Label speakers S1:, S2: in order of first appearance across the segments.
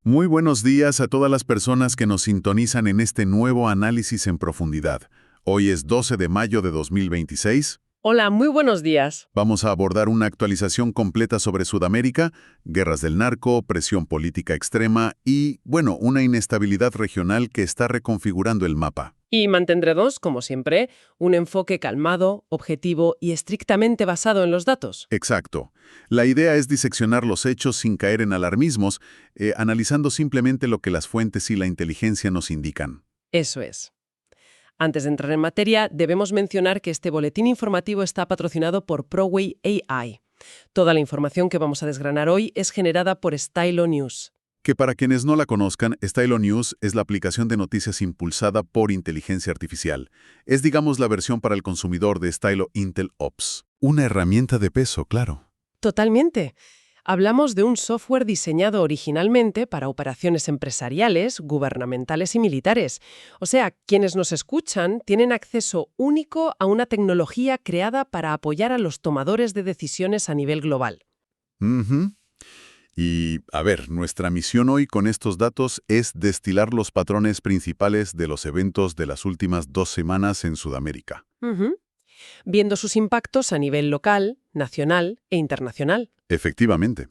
S1: Muy buenos días a todas las personas que nos sintonizan en este nuevo análisis en profundidad. Hoy es 12 de mayo de 2026.
S2: Hola, muy buenos días.
S1: Vamos a abordar una actualización completa sobre Sudamérica, guerras del narco, presión política extrema y, bueno, una inestabilidad regional que está reconfigurando el mapa.
S2: Y mantendremos, como siempre, un enfoque calmado, objetivo y estrictamente basado en los datos.
S1: Exacto. La idea es diseccionar los hechos sin caer en alarmismos, analizando simplemente lo que las fuentes y la inteligencia nos indican.
S2: Eso es. Antes de entrar en materia, debemos mencionar que este boletín informativo está patrocinado por ProWay AI. Toda la información que vamos a desgranar hoy es generada por Stylo News.
S1: Que para quienes no la conozcan, Stylo News es la aplicación de noticias impulsada por inteligencia artificial. Es, digamos, la versión para el consumidor de Stylo Intel Ops. Una herramienta de peso, claro.
S2: Totalmente. Hablamos de un software diseñado originalmente para operaciones empresariales, gubernamentales y militares. O sea, quienes nos escuchan tienen acceso único a una tecnología creada para apoyar a los tomadores de decisiones a nivel global.
S1: Ujú. Y, a ver, nuestra misión hoy con estos datos es destilar los patrones principales de los eventos de las últimas 2 semanas en Sudamérica.
S2: Ujú. Viendo sus impactos a nivel local, nacional e internacional.
S1: Efectivamente.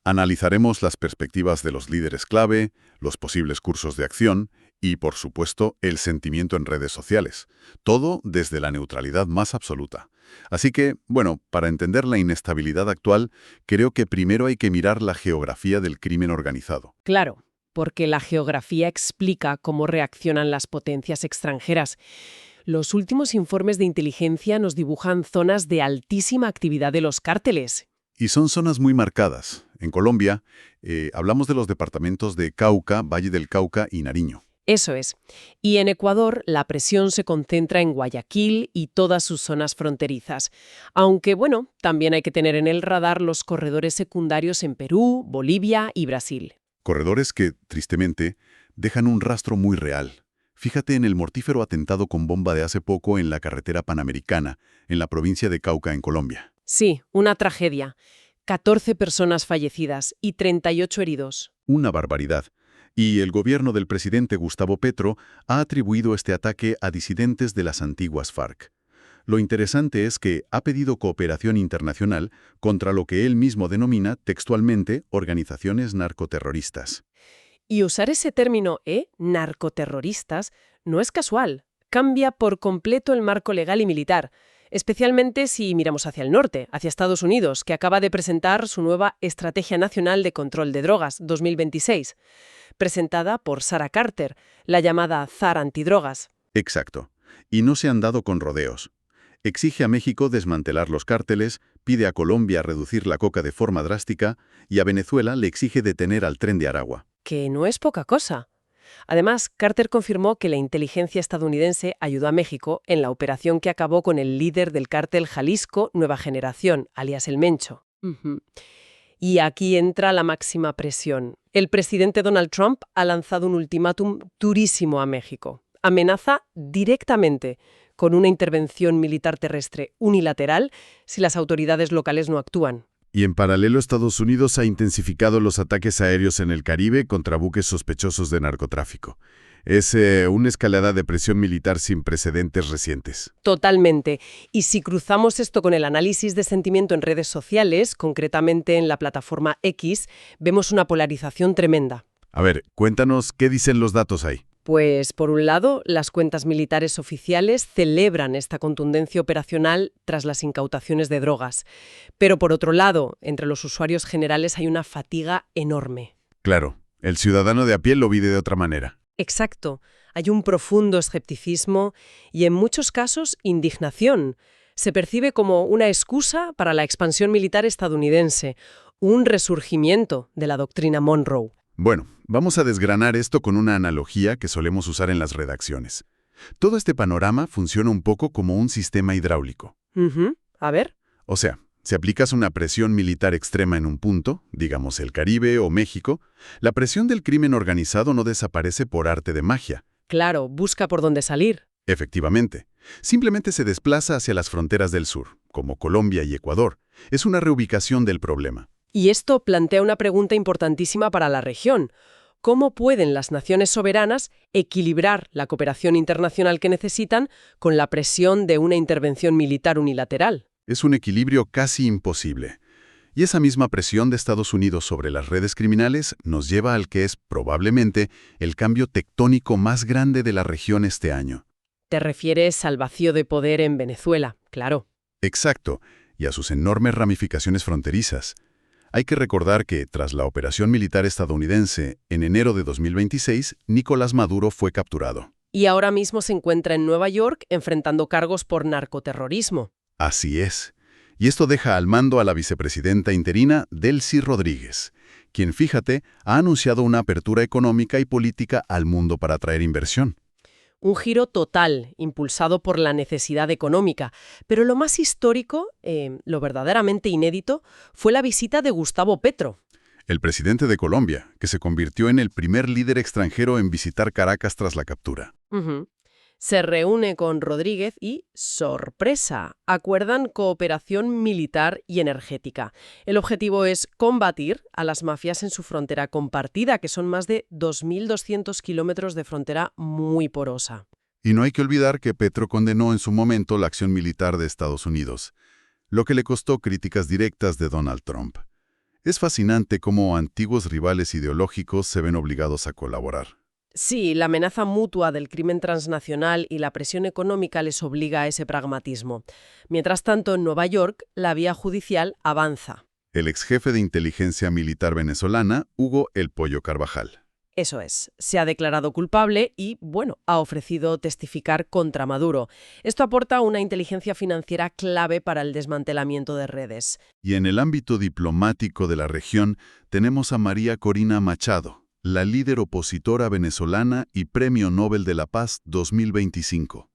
S1: Analizaremos las perspectivas de los líderes clave, los posibles cursos de acción y, por supuesto, el sentimiento en redes sociales. Todo desde la neutralidad más absoluta. Así que, bueno, para entender la inestabilidad actual, creo que primero hay que mirar la geografía del crimen organizado.
S2: Claro, porque la geografía explica cómo reaccionan las potencias extranjeras. Los últimos informes de inteligencia nos dibujan zonas de altísima actividad de los cárteles.
S1: Y son zonas muy marcadas. En Colombia, hablamos de los departamentos de Cauca, Valle del Cauca y Nariño.
S2: Eso es. Y en Ecuador, la presión se concentra en Guayaquil y todas sus zonas fronterizas. Aunque, bueno, también hay que tener en el radar los corredores secundarios en Perú, Bolivia y Brasil.
S1: Corredores que, tristemente, dejan un rastro muy real. Fíjate en el mortífero atentado con bomba de hace poco en la carretera Panamericana, en la provincia de Cauca, en Colombia.
S2: Sí, una tragedia. 14 personas fallecidas y 38 heridos.
S1: Una barbaridad. Y el gobierno del presidente Gustavo Petro ha atribuido este ataque a disidentes de las antiguas FARC. Lo interesante es que ha pedido cooperación internacional contra lo que él mismo denomina textualmente organizaciones narcoterroristas.
S2: Y usar ese término, narcoterroristas, no es casual. Cambia por completo el marco legal y militar, especialmente si miramos hacia el norte, hacia Estados Unidos, que acaba de presentar su nueva Estrategia Nacional de Control de Drogas 2026, presentada por Sarah Carter, la llamada ZAR antidrogas.
S1: Exacto. Y no se han dado con rodeos. Exige a México desmantelar los cárteles, pide a Colombia reducir la coca de forma drástica y a Venezuela le exige detener al Tren de Aragua.
S2: Que no es poca cosa. Además, Carter confirmó que la inteligencia estadounidense ayudó a México en la operación que acabó con el líder del cártel Jalisco Nueva Generación, alias El Mencho. Y aquí entra la máxima presión. El presidente Donald Trump ha lanzado un ultimátum durísimo a México. Amenaza directamente con una intervención militar terrestre unilateral si las autoridades locales no actúan.
S1: Y en paralelo, Estados Unidos ha intensificado los ataques aéreos en el Caribe contra buques sospechosos de narcotráfico. Es una escalada de presión militar sin precedentes recientes.
S2: Totalmente. Y si cruzamos esto con el análisis de sentimiento en redes sociales, concretamente en la plataforma X, vemos una polarización tremenda.
S1: A ver, cuéntanos qué dicen los datos ahí.
S2: Pues, por un lado, las cuentas militares oficiales celebran esta contundencia operacional tras las incautaciones de drogas. Pero, por otro lado, entre los usuarios generales hay una fatiga enorme.
S1: Claro, el ciudadano de a pie lo vive de otra manera.
S2: Exacto. Hay un profundo escepticismo y, en muchos casos, indignación. Se percibe como una excusa para la expansión militar estadounidense, un resurgimiento de la doctrina Monroe.
S1: Bueno, vamos a desgranar esto con una analogía que solemos usar en las redacciones. Todo este panorama funciona un poco como un sistema hidráulico.
S2: A ver.
S1: O sea, si aplicas una presión militar extrema en un punto, digamos el Caribe o México, la presión del crimen organizado no desaparece por arte de magia.
S2: Claro, busca por dónde salir.
S1: Efectivamente. Simplemente se desplaza hacia las fronteras del sur, como Colombia y Ecuador. Es una reubicación del problema.
S2: Y esto plantea una pregunta importantísima para la región. cómo pueden las naciones soberanas equilibrar la cooperación internacional que necesitan con la presión de una intervención militar unilateral.
S1: Es un equilibrio casi imposible. Y esa misma presión de Estados Unidos sobre las redes criminales nos lleva al que es, probablemente, el cambio tectónico más grande de la región este año.
S2: Te refieres al vacío de poder en Venezuela, claro.
S1: Exacto, y a sus enormes ramificaciones fronterizas. Hay que recordar que, tras la operación militar estadounidense, en enero de 2026, Nicolás Maduro fue capturado.
S2: Y ahora mismo se encuentra en Nueva York enfrentando cargos por narcoterrorismo.
S1: Así es. Y esto deja al mando a la vicepresidenta interina Delcy Rodríguez, quien, fíjate, ha anunciado una apertura económica y política al mundo para atraer inversión.
S2: Un giro total, impulsado por la necesidad económica. Pero lo más histórico, lo verdaderamente inédito, fue la visita de Gustavo Petro.
S1: El presidente de Colombia, que se convirtió en el primer líder extranjero en visitar Caracas tras la captura.
S2: Ujú. Se reúne con Rodríguez y, sorpresa, acuerdan cooperación militar y energética. El objetivo es combatir a las mafias en su frontera compartida, que son más de 2.200 kilómetros de frontera muy porosa.
S1: Y no hay que olvidar que Petro condenó en su momento la acción militar de Estados Unidos, lo que le costó críticas directas de Donald Trump. Es fascinante cómo antiguos rivales ideológicos se ven obligados a colaborar.
S2: Sí, la amenaza mutua del crimen transnacional y la presión económica les obliga a ese pragmatismo. Mientras tanto, en Nueva York, la vía judicial avanza.
S1: El exjefe de inteligencia militar venezolana, Hugo El Pollo Carvajal.
S2: Eso es, se ha declarado culpable y, bueno, ha ofrecido testificar contra Maduro. Esto aporta una inteligencia financiera clave para el desmantelamiento de redes.
S1: Y en el ámbito diplomático de la región tenemos a María Corina Machado, la líder opositora venezolana y Premio Nobel de la Paz 2025.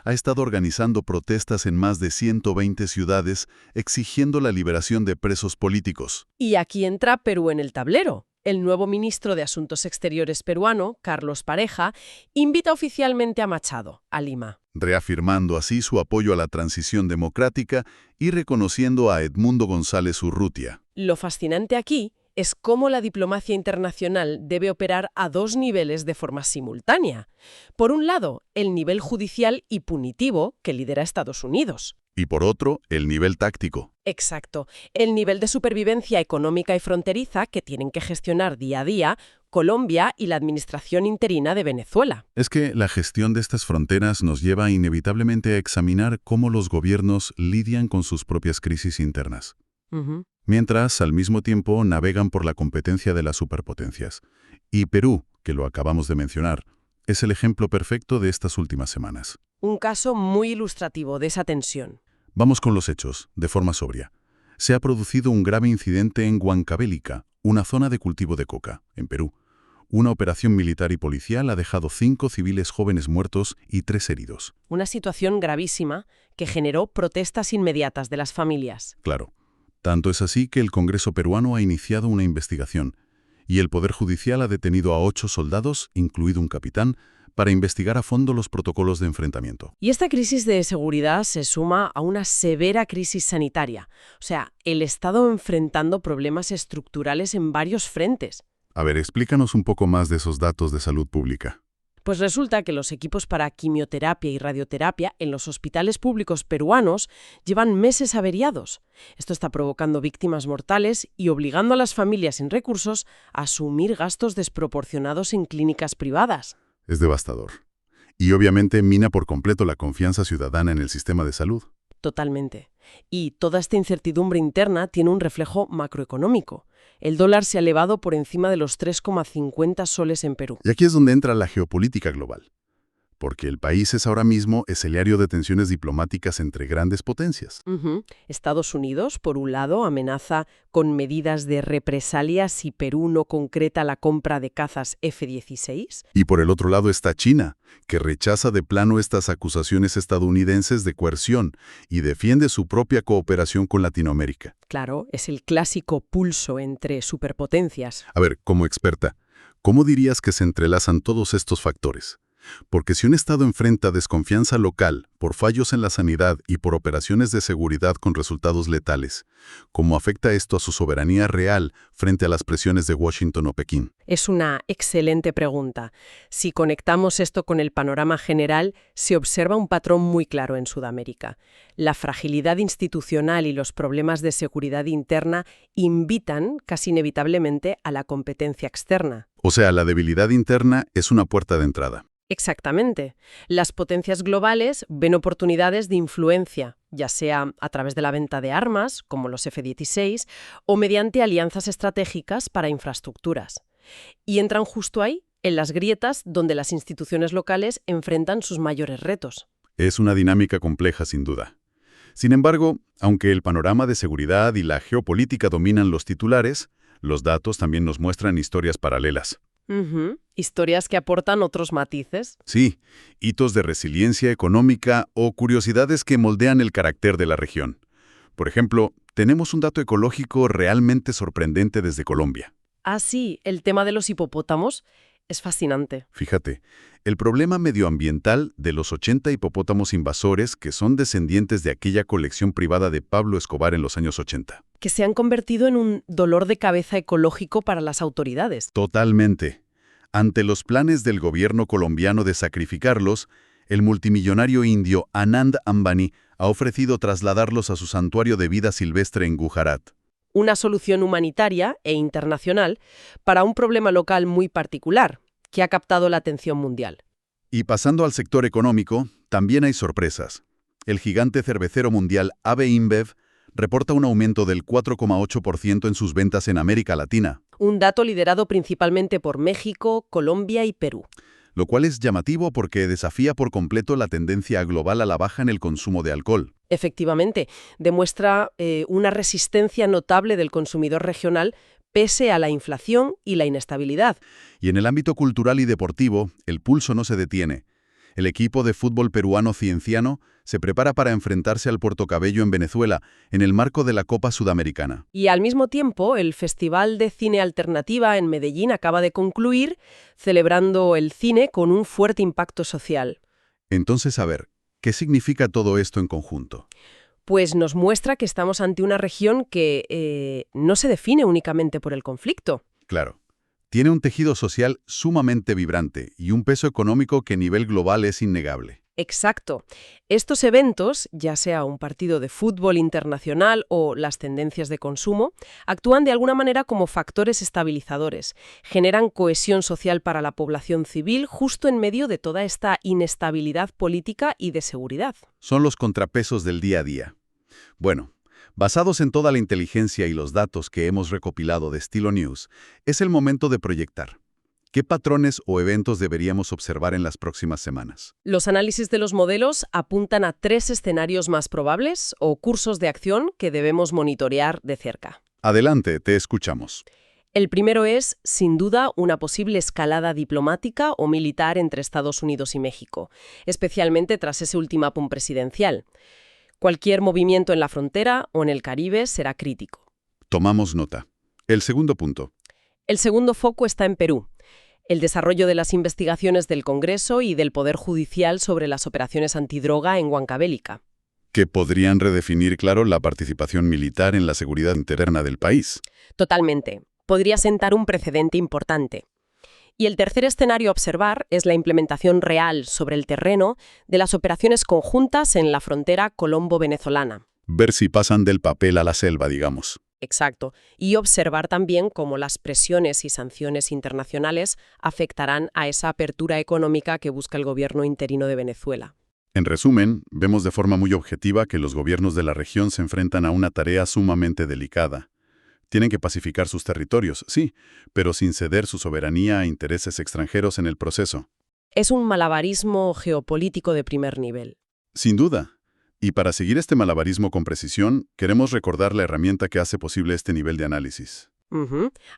S1: Ha estado organizando protestas en más de 120 ciudades exigiendo la liberación de presos políticos.
S2: Y aquí entra Perú en el tablero. El nuevo ministro de Asuntos Exteriores peruano, Carlos Pareja, invita oficialmente a Machado, a Lima.
S1: Reafirmando así su apoyo a la transición democrática y reconociendo a Edmundo González Urrutia.
S2: Lo fascinante aquí es cómo la diplomacia internacional debe operar a dos niveles de forma simultánea. Por un lado, el nivel judicial y punitivo que lidera Estados Unidos.
S1: Y por otro, el nivel táctico.
S2: Exacto. El nivel de supervivencia económica y fronteriza que tienen que gestionar día a día Colombia y la administración interina de Venezuela.
S1: Es que la gestión de estas fronteras nos lleva inevitablemente a examinar cómo los gobiernos lidian con sus propias crisis internas. Mientras, al mismo tiempo, navegan por la competencia de las superpotencias. Y Perú, que lo acabamos de mencionar, es el ejemplo perfecto de estas últimas semanas.
S2: Un caso muy ilustrativo de esa tensión.
S1: Vamos con los hechos, de forma sobria. Se ha producido un grave incidente en Huancavelica, una zona de cultivo de coca, en Perú. Una operación militar y policial ha dejado 5 civiles jóvenes muertos y 3 heridos.
S2: Una situación gravísima que generó protestas inmediatas de las familias.
S1: Claro. Tanto es así que el Congreso peruano ha iniciado una investigación y el Poder Judicial ha detenido a 8 soldados, incluido un capitán, para investigar a fondo los protocolos de enfrentamiento.
S2: Y esta crisis de seguridad se suma a una severa crisis sanitaria. O sea, el Estado enfrentando problemas estructurales en varios frentes.
S1: A ver, explícanos un poco más de esos datos de salud pública.
S2: Pues resulta que los equipos para quimioterapia y radioterapia en los hospitales públicos peruanos llevan meses averiados. Esto está provocando víctimas mortales y obligando a las familias sin recursos a asumir gastos desproporcionados en clínicas privadas.
S1: Es devastador. Y obviamente mina por completo la confianza ciudadana en el sistema de salud.
S2: Totalmente. Y toda esta incertidumbre interna tiene un reflejo macroeconómico. El dólar se ha elevado por encima de los 3,50 soles en Perú.
S1: Y aquí es donde entra la geopolítica global. Porque el país es ahora mismo escenario de tensiones diplomáticas entre grandes potencias.
S2: Estados Unidos, por un lado, amenaza con medidas de represalia si Perú no concreta la compra de cazas F-16.
S1: Y por el otro lado está China, que rechaza de plano estas acusaciones estadounidenses de coerción y defiende su propia cooperación con Latinoamérica.
S2: Claro, es el clásico pulso entre superpotencias.
S1: A ver, como experta, ¿cómo dirías que se entrelazan todos estos factores? Porque si un Estado enfrenta desconfianza local por fallos en la sanidad y por operaciones de seguridad con resultados letales, ¿cómo afecta esto a su soberanía real frente a las presiones de Washington o Pekín?
S2: Es una excelente pregunta. Si conectamos esto con el panorama general, se observa un patrón muy claro en Sudamérica. La fragilidad institucional y los problemas de seguridad interna invitan, casi inevitablemente, a la competencia externa.
S1: O sea, la debilidad interna es una puerta de entrada.
S2: Exactamente. Las potencias globales ven oportunidades de influencia, ya sea a través de la venta de armas, como los F-16, o mediante alianzas estratégicas para infraestructuras. Y entran justo ahí, en las grietas donde las instituciones locales enfrentan sus mayores retos.
S1: Es una dinámica compleja, sin duda. Sin embargo, aunque el panorama de seguridad y la geopolítica dominan los titulares, los datos también nos muestran historias paralelas.
S2: Historias que aportan otros matices.
S1: Sí, hitos de resiliencia económica o curiosidades que moldean el carácter de la región. Por ejemplo, tenemos un dato ecológico realmente sorprendente desde Colombia.
S2: Ah, sí, el tema de los hipopótamos es fascinante.
S1: Fíjate, el problema medioambiental de los 80 hipopótamos invasores que son descendientes de aquella colección privada de Pablo Escobar en los años 80.
S2: Que se han convertido en un dolor de cabeza ecológico para las autoridades.
S1: Totalmente. Ante los planes del gobierno colombiano de sacrificarlos, el multimillonario indio Anand Ambani ha ofrecido trasladarlos a su santuario de vida silvestre en Gujarat.
S2: Una solución humanitaria e internacional para un problema local muy particular, que ha captado la atención mundial.
S1: Y pasando al sector económico, también hay sorpresas. El gigante cervecero mundial AB InBev reporta un aumento del 4,8% en sus ventas en América Latina.
S2: Un dato liderado principalmente por México, Colombia y Perú.
S1: Lo cual es llamativo porque desafía por completo la tendencia global a la baja en el consumo de alcohol.
S2: Efectivamente, demuestra una resistencia notable del consumidor regional pese a la inflación y la inestabilidad.
S1: Y en el ámbito cultural y deportivo, el pulso no se detiene. El equipo de fútbol peruano Cienciano se prepara para enfrentarse al Puerto Cabello en Venezuela, en el marco de la Copa Sudamericana.
S2: Y al mismo tiempo, el Festival de Cine Alternativa en Medellín acaba de concluir, celebrando el cine con un fuerte impacto social.
S1: Entonces, a ver, ¿qué significa todo esto en conjunto?
S2: Pues nos muestra que estamos ante una región que no se define únicamente por el conflicto.
S1: Claro. Tiene un tejido social sumamente vibrante y un peso económico que a nivel global es innegable.
S2: Exacto. Estos eventos, ya sea un partido de fútbol internacional o las tendencias de consumo, actúan de alguna manera como factores estabilizadores, generan cohesión social para la población civil justo en medio de toda esta inestabilidad política y de seguridad.
S1: Son los contrapesos del día a día. Bueno, basados en toda la inteligencia y los datos que hemos recopilado de Estilo News, es el momento de proyectar. ¿Qué patrones o eventos deberíamos observar en las próximas semanas?
S2: Los análisis de los modelos apuntan a 3 escenarios más probables o cursos de acción que debemos monitorear de cerca.
S1: Adelante, te escuchamos.
S2: El primero es, sin duda, una posible escalada diplomática o militar entre Estados Unidos y México, especialmente tras ese ultimátum presidencial. Cualquier movimiento en la frontera o en el Caribe será crítico.
S1: Tomamos nota. El segundo punto.
S2: El segundo foco está en Perú. El desarrollo de las investigaciones del Congreso y del Poder Judicial sobre las operaciones antidroga en Huancavelica.
S1: Que podrían redefinir, claro, la participación militar en la seguridad interna del país.
S2: Totalmente. Podría sentar un precedente importante. Y el tercer escenario a observar es la implementación real sobre el terreno de las operaciones conjuntas en la frontera colombo-venezolana.
S1: Ver si pasan del papel a la selva, digamos.
S2: Exacto. Y observar también cómo las presiones y sanciones internacionales afectarán a esa apertura económica que busca el gobierno interino de Venezuela.
S1: En resumen, vemos de forma muy objetiva que los gobiernos de la región se enfrentan a una tarea sumamente delicada. Tienen que pacificar sus territorios, sí, pero sin ceder su soberanía a intereses extranjeros en el proceso.
S2: Es un malabarismo geopolítico de primer nivel.
S1: Sin duda. Y para seguir este malabarismo con precisión, queremos recordar la herramienta que hace posible este nivel de análisis.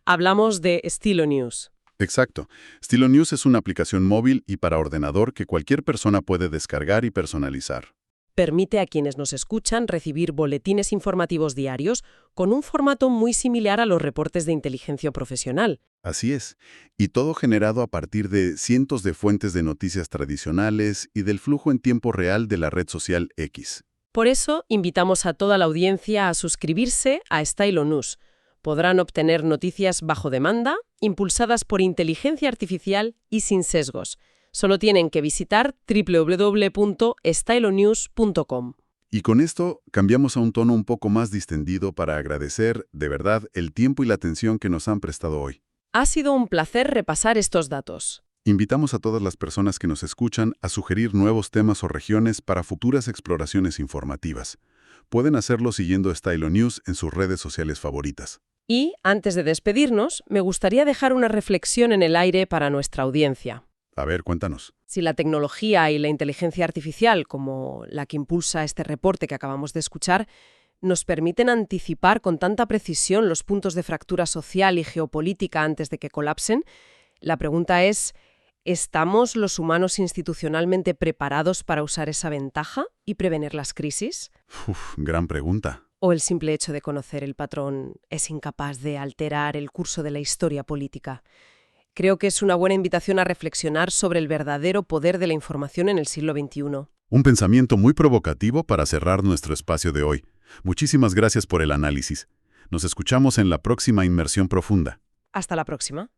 S2: Hablamos de Estilo News.
S1: Exacto. Estilo News es una aplicación móvil y para ordenador que cualquier persona puede descargar y personalizar.
S2: Permite a quienes nos escuchan recibir boletines informativos diarios con un formato muy similar a los reportes de inteligencia profesional.
S1: Así es, y todo generado a partir de cientos de fuentes de noticias tradicionales y del flujo en tiempo real de la red social X.
S2: Por eso, invitamos a toda la audiencia a suscribirse a Style News. Podrán obtener noticias bajo demanda, impulsadas por inteligencia artificial y sin sesgos. Solo tienen que visitar www.stylonews.com.
S1: Y con esto cambiamos a un tono un poco más distendido para agradecer, de verdad, el tiempo y la atención que nos han prestado hoy.
S2: Ha sido un placer repasar estos datos.
S1: Invitamos a todas las personas que nos escuchan a sugerir nuevos temas o regiones para futuras exploraciones informativas. Pueden hacerlo siguiendo Stylo News en sus redes sociales favoritas.
S2: Y, antes de despedirnos, me gustaría dejar una reflexión en el aire para nuestra audiencia.
S1: A ver, cuéntanos.
S2: Si la tecnología y la inteligencia artificial, como la que impulsa este reporte que acabamos de escuchar, nos permiten anticipar con tanta precisión los puntos de fractura social y geopolítica antes de que colapsen, la pregunta es, ¿estamos los humanos institucionalmente preparados para usar esa ventaja y prevenir las crisis?
S1: Gran pregunta.
S2: ¿O el simple hecho de conocer el patrón es incapaz de alterar el curso de la historia política? Creo que es una buena invitación a reflexionar sobre el verdadero poder de la información en el siglo XXI.
S1: Un pensamiento muy provocativo para cerrar nuestro espacio de hoy. Muchísimas gracias por el análisis. Nos escuchamos en la próxima Inmersión Profunda.
S2: Hasta la próxima.